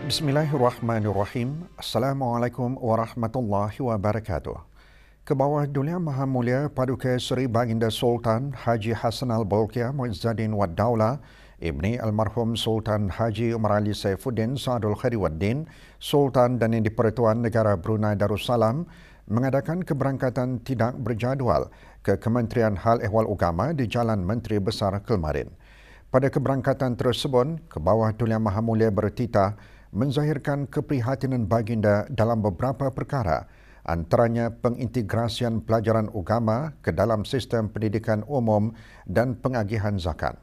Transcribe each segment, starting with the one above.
Bismillahirrahmanirrahim. Assalamualaikum warahmatullahi wabarakatuh. Kebawah Dulia Maha Mulia Paduka Seri Baginda Sultan Haji Hassan Al-Bolkiah Muizzaddin Wad Daulah Ibni Almarhum Sultan Haji Umar Ali Saifuddin Sa'adul Khairuddin Sultan dan Yang di-Pertuan Negara Brunei Darussalam mengadakan keberangkatan tidak berjadual ke Kementerian Hal Ehwal Ugama di Jalan Menteri Besar Kelmarin. Pada keberangkatan tersebut, Kebawah Dulia Maha Mulia bertitah menzahirkan keprihatinan baginda dalam beberapa perkara, antaranya pengintegrasian pelajaran agama ke dalam sistem pendidikan umum dan pengagihan zakat.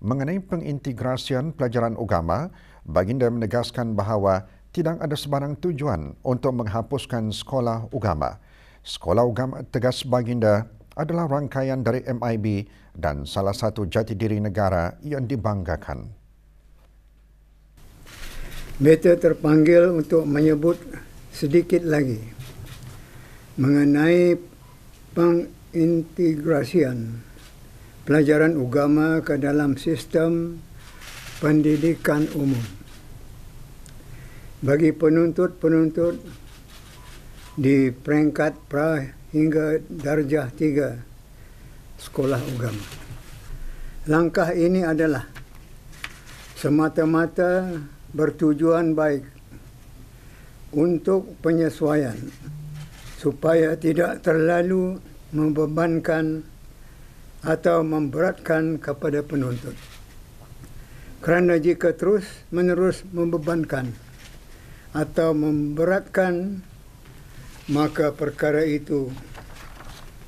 Mengenai pengintegrasian pelajaran agama, baginda menegaskan bahawa tidak ada sebarang tujuan untuk menghapuskan sekolah agama. Sekolah agama, tegas baginda, adalah rangkaian dari MIB dan salah satu jati diri negara yang dibanggakan. Beta terpanggil untuk menyebut sedikit lagi mengenai pengintegrasian pelajaran agama ke dalam sistem pendidikan umum bagi penuntut-penuntut di peringkat pra hingga darjah 3 sekolah agama. Langkah ini adalah semata-mata bertujuan baik untuk penyesuaian supaya tidak terlalu membebankan atau memberatkan kepada penuntut. Kerana jika terus-menerus membebankan atau memberatkan, maka perkara itu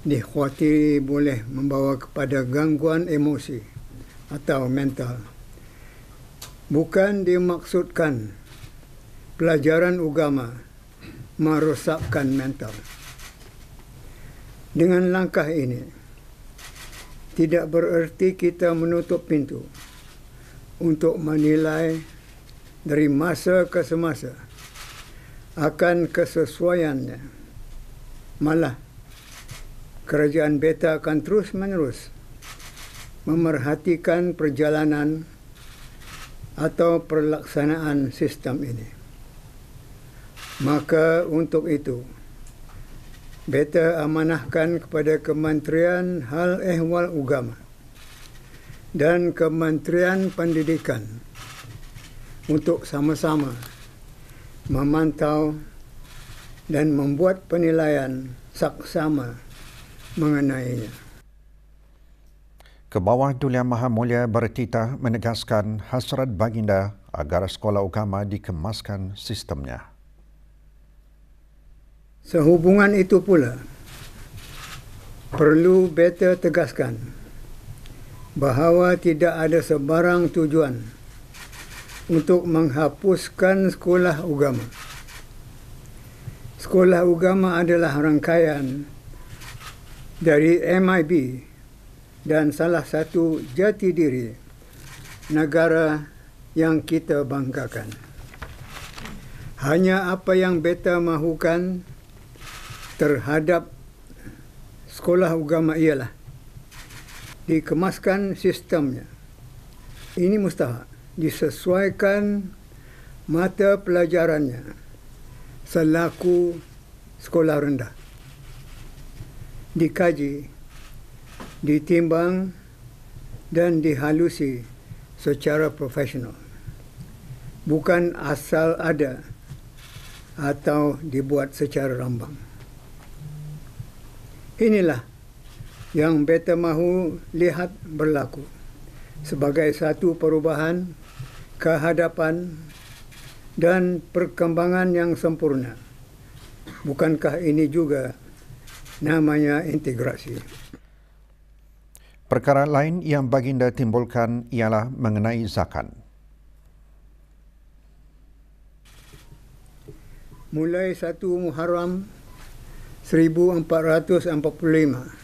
dikhawatiri boleh membawa kepada gangguan emosi atau mental. Bukan dimaksudkan pelajaran agama merosakkan mental. Dengan langkah ini, tidak bererti kita menutup pintu untuk menilai dari masa ke semasa akan kesesuaiannya. Malah, kerajaan Beta akan terus-menerus memerhatikan perjalanan atau pelaksanaan sistem ini. Maka untuk itu, Beta amanahkan kepada Kementerian Hal Ehwal Ugama dan Kementerian Pendidikan untuk sama-sama memantau dan membuat penilaian saksama mengenainya. Kebawah Dulia Maha Mulia bertitah menegaskan hasrat baginda agar sekolah agama dikemaskan sistemnya. Sehubungan itu pula, perlu Beta tegaskan bahawa tidak ada sebarang tujuan untuk menghapuskan sekolah agama. Sekolah agama adalah rangkaian dari MIB dan salah satu jati diri negara yang kita banggakan. Hanya apa yang Beta mahukan terhadap sekolah agama ialah dikemaskan sistemnya. Ini mustahak disesuaikan mata pelajarannya selaku sekolah rendah. Dikaji, ditimbang dan dihalusi secara profesional. Bukan asal ada atau dibuat secara rambang. Inilah yang Beta mahu lihat berlaku sebagai satu perubahan, kehadapan dan perkembangan yang sempurna. Bukankah ini juga namanya integrasi? Perkara lain yang baginda timbulkan ialah mengenai zakat. Mulai 1 Muharram 1445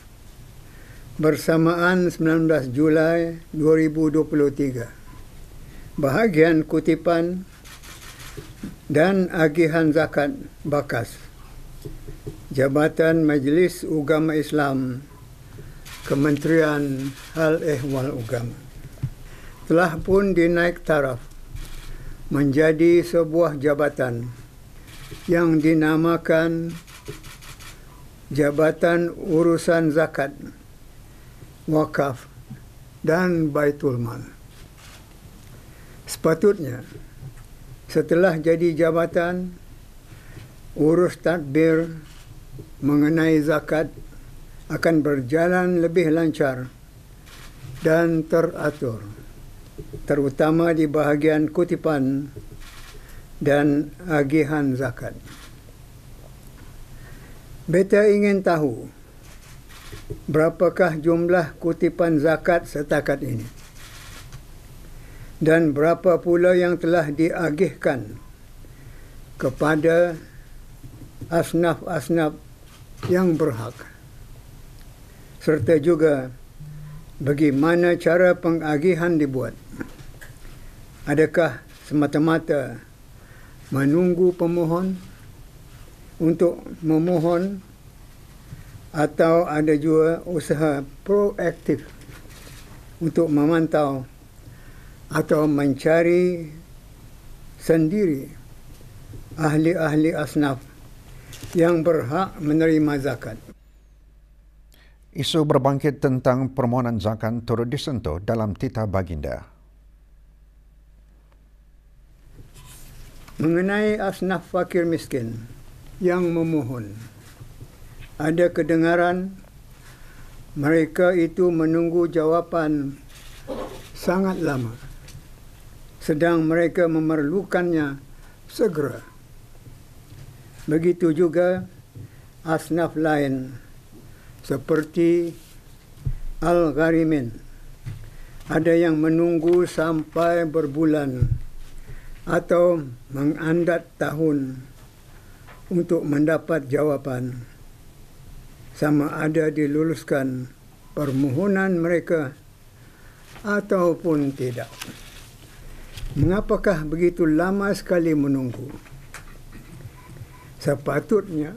bersamaan 19 Julai 2023, bahagian kutipan dan agihan zakat bakas Jabatan Majlis Ugama Islam Kementerian Hal Ehwal Ugama telah pun dinaik taraf menjadi sebuah jabatan yang dinamakan Jabatan Urusan Zakat, Wakaf dan Baitul Mal. Sepatutnya, setelah jadi jabatan, urus tadbir mengenai zakat akan berjalan lebih lancar dan teratur, terutama di bahagian kutipan dan agihan zakat. Beta ingin tahu berapakah jumlah kutipan zakat setakat ini dan berapa pula yang telah diagihkan kepada asnaf-asnaf yang berhak, serta juga bagaimana cara pengagihan dibuat. Adakah semata-mata menunggu pemohon untuk memohon atau ada juga usaha proaktif untuk memantau atau mencari sendiri ahli-ahli asnaf yang berhak menerima zakat? Isu berbangkit tentang permohonan zakat turut disentuh dalam titah baginda. Mengenai asnaf fakir miskin yang memohon, ada kedengaran mereka itu menunggu jawapan sangat lama, sedang mereka memerlukannya segera. Begitu juga asnaf lain seperti Al-Gharimin, ada yang menunggu sampai berbulan atau mengandat tahun untuk mendapat jawapan, sama ada diluluskan permohonan mereka ataupun tidak. Mengapakah begitu lama sekali menunggu? Sepatutnya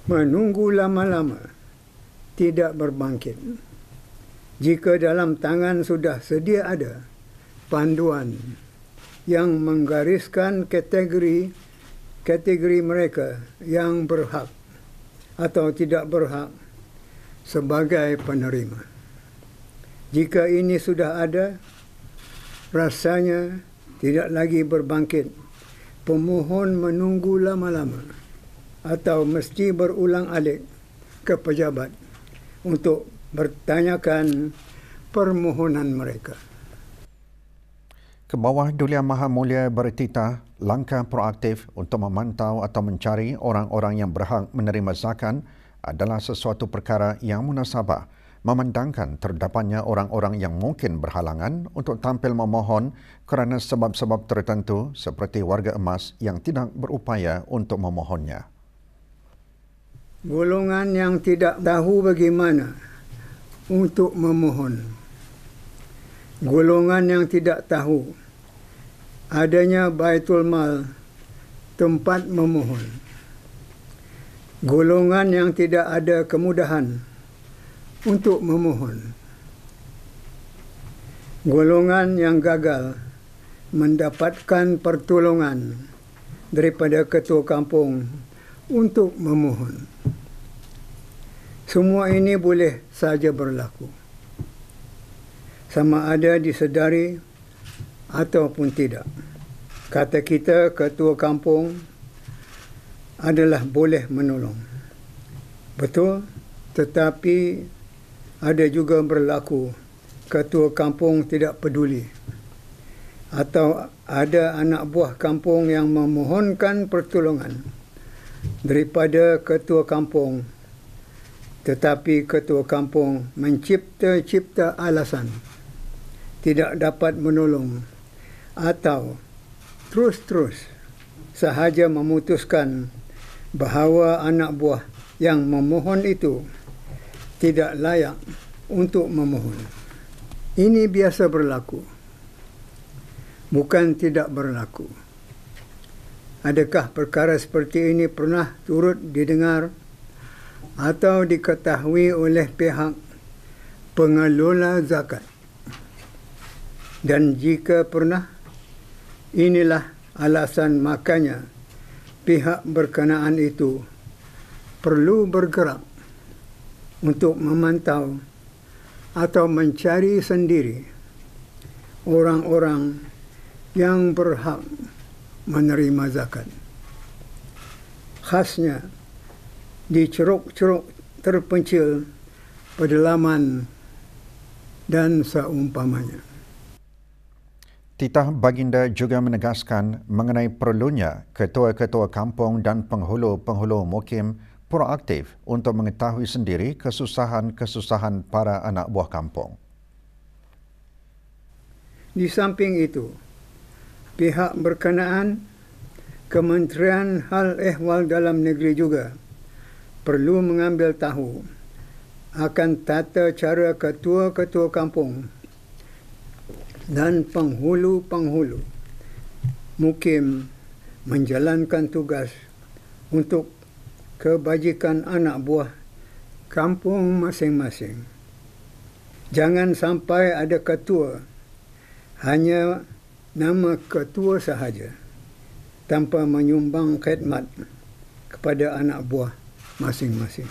menunggu lama-lama tidak berbangkit jika dalam tangan sudah sedia ada panduan yang menggariskan kategori mereka yang berhak atau tidak berhak sebagai penerima. Jika ini sudah ada, rasanya tidak lagi berbangkit pemohon menunggu lama-lama atau mesti berulang-alik ke pejabat untuk bertanyakan permohonan mereka. Kebawah Duli Yang Maha Mulia bertitah langkah proaktif untuk memantau atau mencari orang-orang yang berhak menerima zakat adalah sesuatu perkara yang munasabah, memandangkan terdapatnya orang-orang yang mungkin berhalangan untuk tampil memohon kerana sebab-sebab tertentu seperti warga emas yang tidak berupaya untuk memohonnya. Golongan yang tidak tahu bagaimana untuk memohon. Golongan yang tidak tahu adanya Baitul Mal, tempat memohon. Golongan yang tidak ada kemudahan untuk memohon. Golongan yang gagal mendapatkan pertolongan daripada ketua kampung untuk memohon. Semua ini boleh saja berlaku, sama ada disedari ataupun tidak. Kata kita, ketua kampung adalah boleh menolong. Betul, tetapi ada juga berlaku ketua kampung tidak peduli, atau ada anak buah kampung yang memohonkan pertolongan daripada ketua kampung, tetapi ketua kampung mencipta-cipta alasan tidak dapat menolong atau terus-terus sahaja memutuskan bahawa anak buah yang memohon itu tidak layak untuk memohon. Ini biasa berlaku, bukan tidak berlaku. Adakah perkara seperti ini pernah turut didengar atau diketahui oleh pihak pengelola zakat? Dan jika pernah, Inilah alasan makanya pihak berkenaan itu perlu bergerak untuk memantau atau mencari sendiri orang-orang yang berhak menerima zakat. Khasnya di ceruk-ceruk terpencil, pedalaman dan seumpamanya. Titah Baginda juga menegaskan mengenai perlunya ketua-ketua kampung dan penghulu-penghulu mukim proaktif untuk mengetahui sendiri kesusahan-kesusahan para anak buah kampung. Di samping itu, pihak berkenaan Kementerian Hal Ehwal Dalam Negeri juga perlu mengambil tahu akan tata cara ketua-ketua kampung dan penghulu-penghulu mukim menjalankan tugas untuk kebajikan anak buah kampung masing-masing. Jangan sampai ada ketua hanya nama ketua sahaja tanpa menyumbang khidmat kepada anak buah masing-masing.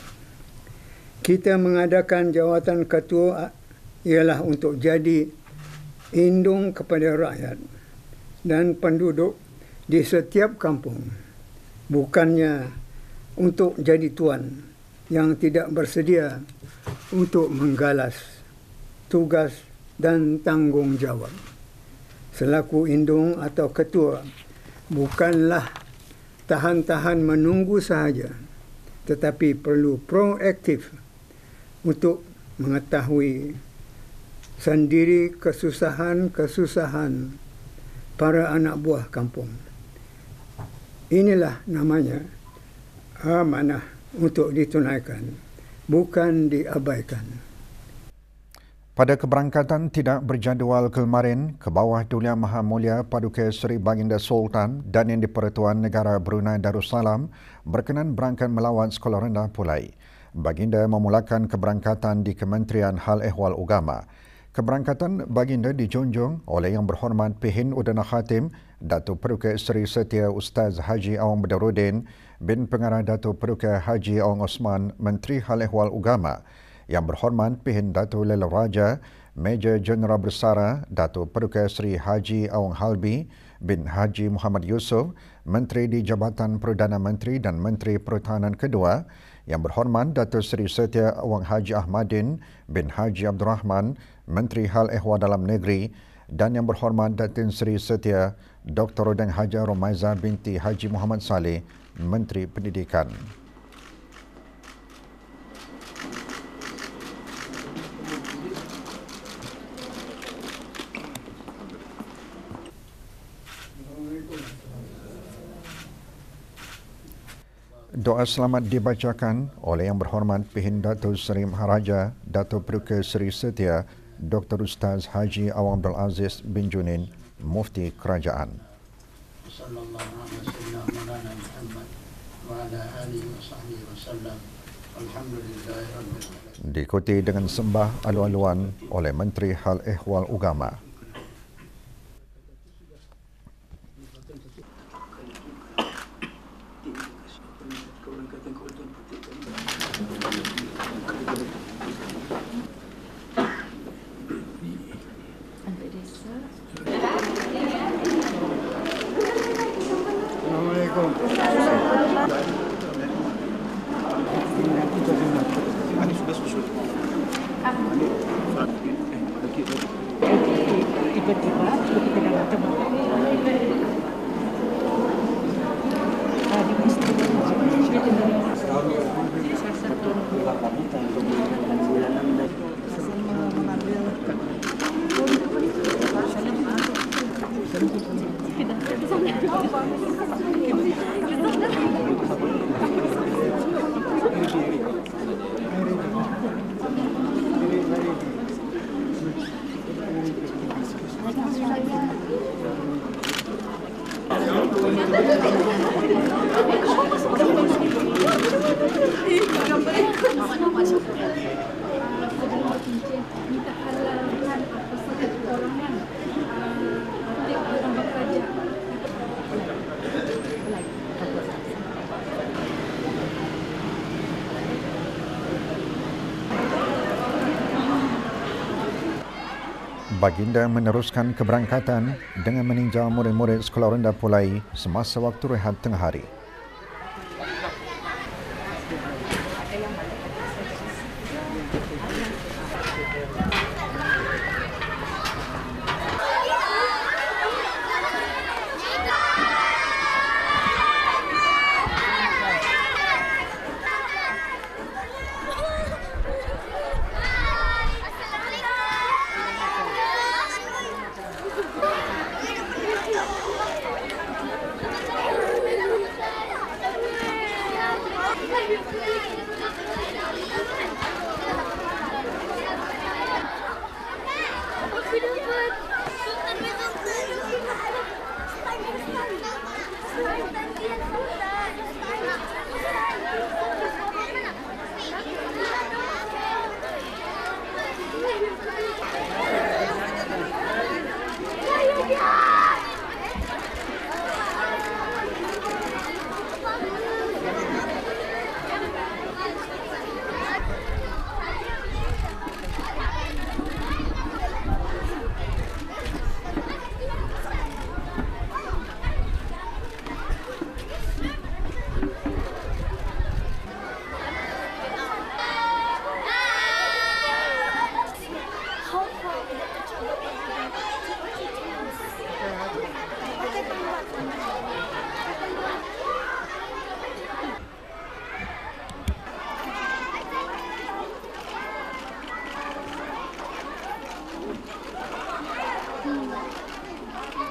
Kita mengadakan jawatan ketua ialah untuk jadi indung kepada rakyat dan penduduk di setiap kampung, bukannya untuk jadi tuan yang tidak bersedia untuk menggalas tugas dan tanggungjawab. Selaku indung atau ketua, bukanlah tahan-tahan menunggu sahaja, tetapi perlu proaktif untuk mengetahui sendiri kesusahan-kesusahan para anak buah kampung. Inilah namanya amanah untuk ditunaikan, bukan diabaikan. Pada keberangkatan tidak berjadual kemarin ke bawah Duli Maha Mulia Paduka Seri Baginda Sultan dan Yang di-Pertuan Negara Brunei Darussalam berkenan berangkat melawat Sekolah Rendah Pulai. Baginda memulakan keberangkatan di Kementerian Hal Ehwal Agama. Keberangkatan Baginda dijunjung oleh Yang Berhormat Pihin Udana Khatim Datuk Paduka Seri Setia Ustaz Haji Awang Badarudin bin Pengarah Datuk Paduka Haji Awang Osman Menteri Hal Ehwal Agama, Yang Berhormat Pihin Datuk Lela Raja Major Jeneral Bersara Datuk Paduka Seri Haji Awang Halbi bin Haji Muhammad Yusof Menteri di Jabatan Perdana Menteri dan Menteri Pertahanan Kedua, Yang Berhormat Datuk Seri Setia Awang Haji Ahmadin bin Haji Abdul Rahman Menteri Hal Ehwal Dalam Negeri, dan Yang Berhormat Datin Seri Setia Dr. Rodang Haja Romaiza binti Haji Muhammad Saleh Menteri Pendidikan. Doa selamat dibacakan oleh Yang Berhormat Pihin Datuk Seri Maharaja Datuk Paduka Seri Setia Dr. Ustaz Haji Awang Abdul Aziz bin Junin, Mufti Kerajaan. Diikuti dengan sembah alu-aluan oleh Menteri Hal Ehwal Agama. Tiba-tiba kita dapat tempat baginda meneruskan keberangkatan dengan meninjau murid-murid sekolah rendah Pulai semasa waktu rehat tengah hari.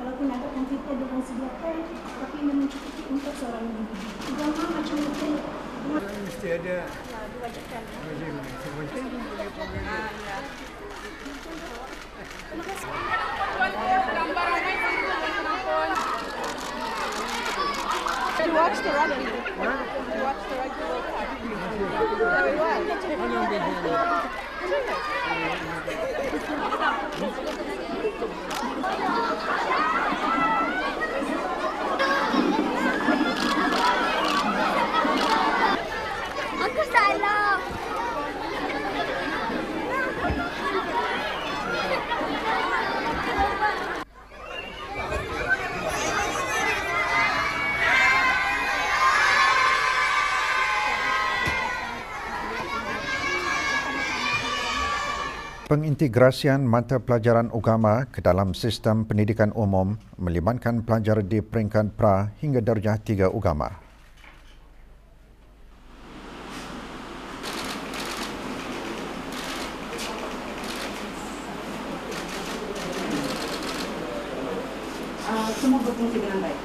Walaupun agakkan kita dengan sediakan, tapi memang cukup untuk seorang individu. Agama macam itu. Mesti ada Diwajibkan. You watch the rugby. You watch the rugby World Cup. Very well. Aku salah. Pengintegrasian mata pelajaran agama ke dalam sistem pendidikan umum melibatkan pelajar di peringkat pra hingga darjah 3 agama. Semua berfungsi dengan baik.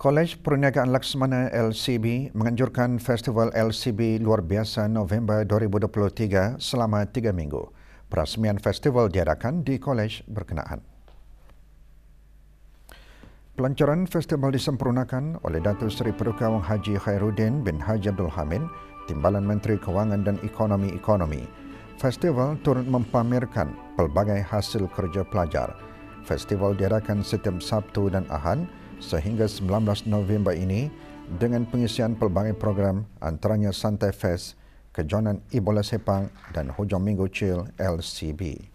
Kolej Perniagaan Laksmana LCB menganjurkan Festival LCB Luar Biasa November 2023 selama 3 minggu. Perasmian festival diadakan di kolej berkenaan. Pelancaran festival disempurnakan oleh Datuk Seri Paduka Wang Haji Khairuddin bin Haji Abdul Hamid, Timbalan Menteri Kewangan dan Ekonomi. Festival turut mempamerkan pelbagai hasil kerja pelajar. Festival diadakan setiap Sabtu dan Ahad sehingga 19 November ini dengan pengisian pelbagai program antaranya Santai Fest, Kejohanan Ibola Sepang dan Hujung Minggu Chill LCB.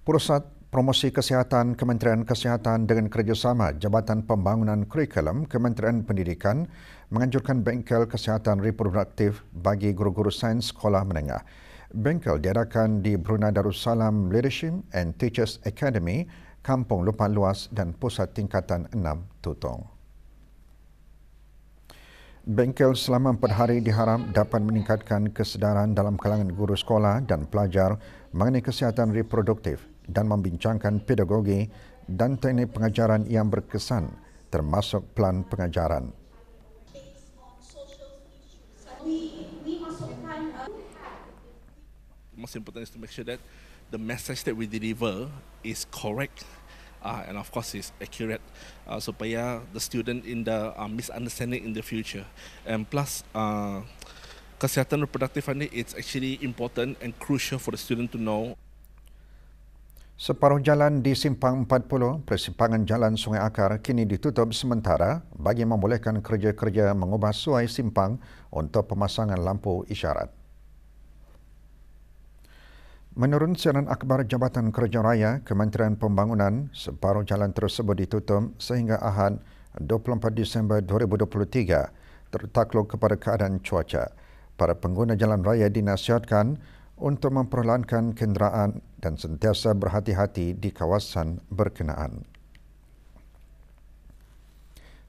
Pusat Promosi Kesihatan Kementerian Kesihatan dengan kerjasama Jabatan Pembangunan Kurikulum Kementerian Pendidikan menganjurkan bengkel kesihatan reproduktif bagi guru-guru sains sekolah menengah. Bengkel diadakan di Brunei Darussalam Leadership and Teachers Academy, Kampung Lupan Luas dan Pusat Tingkatan 6 Tutong. Bengkel selama 4 hari diharap dapat meningkatkan kesedaran dalam kalangan guru sekolah dan pelajar mengenai kesihatan reproduktif dan membincangkan pedagogi dan teknik pengajaran yang berkesan termasuk pelan pengajaran. Most important is to make sure that the message that we deliver is correct and of course is accurate supaya the student in the misunderstanding in the future. And plus kesihatan reproduktif ini it's actually important and crucial for the student to know. Separuh jalan di Simpang 40, persimpangan Jalan Sungai Akar kini ditutup sementara bagi membolehkan kerja-kerja mengubah suai simpang untuk pemasangan lampu isyarat. Menurut siaran akhbar Jabatan Kerja Raya Kementerian Pembangunan, separuh jalan tersebut ditutup sehingga Ahad 24 Disember 2023 tertakluk kepada keadaan cuaca. Para pengguna jalan raya dinasihatkan untuk memperlahankan kenderaan dan sentiasa berhati-hati di kawasan berkenaan.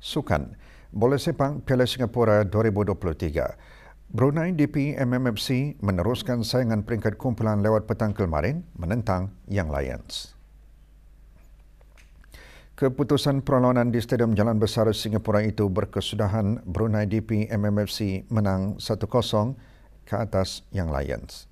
Sukan, Bola Sepak Piala Singapura 2023. Brunei DP MMFC meneruskan saingan peringkat kumpulan lewat petang kemarin menentang Young Lions. Keputusan perlawanan di Stadium Jalan Besar Singapura itu berkesudahan Brunei DP MMFC menang 1-0 ke atas Young Lions.